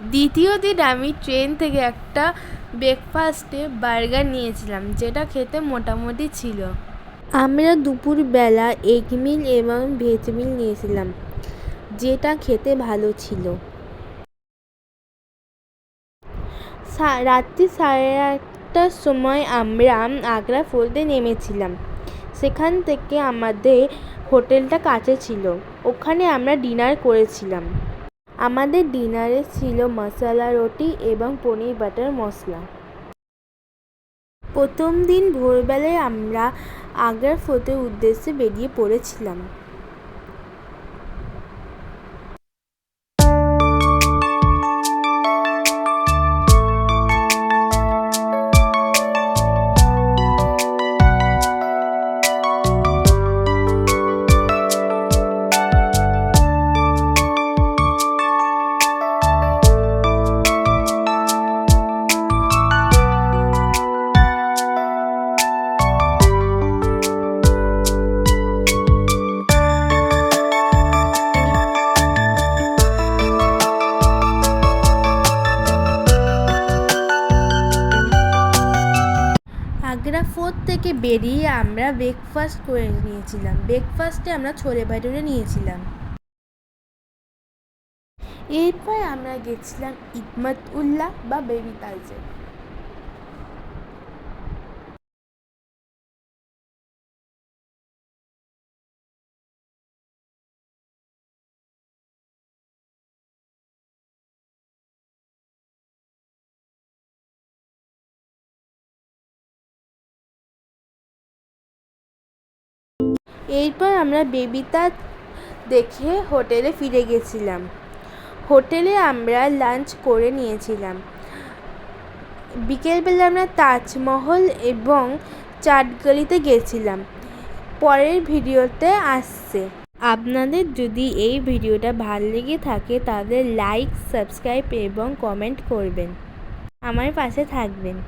দ্বিতীয় দিন আমি ট্রেন থেকে একটা ব্রেকফাস্টে বার্গার নিয়েছিলাম, যেটা খেতে মোটামুটি ছিল। আমরা দুপুরবেলা এগ মিল এবং ভেজ মিল নিয়েছিলাম, যেটা খেতে ভালো ছিল। রাত্রি 8:30টার সময় আমরা আগ্রা ফোর্টে নেমেছিলাম। সেখান থেকে আমাদের হোটেলটা কাছে ছিল, ওখানে আমরা ডিনার করেছিলাম। আমাদের ডিনারে ছিল মশলা রুটি এবং পনির বাটার মশলা। প্রথম দিন ভোরবেলায় আমরা আগ্রা ফোর্টের উদ্দেশ্যে বেরিয়ে পড়েছিলাম। আগ্রা ফোর্ট থেকে বেরিয়ে আমরা ব্রেকফাস্ট করে নিয়েছিলাম। ব্রেকফাস্টে আমরা ছোলে ভাটুরে নিয়েছিলাম। এরপর আমরা গেছিলাম ইদমত-উল্লাহ বা বেবি তালচে। এরপর আমরা বেবি তাজ দেখে হোটেলে ফিরে গেছিলাম। হোটেলে আমরা লাঞ্চ করে নিয়েছিলাম। বিকেলবেলা আমরা তাজমহল এবং চাটগলিতে গেছিলাম। পরের ভিডিওতে আসছে। আপনাদের যদি এই ভিডিওটা ভালো লেগে থাকে তাহলে লাইক, সাবস্ক্রাইব এবং কমেন্ট করবেন। আমার পাশে থাকবেন।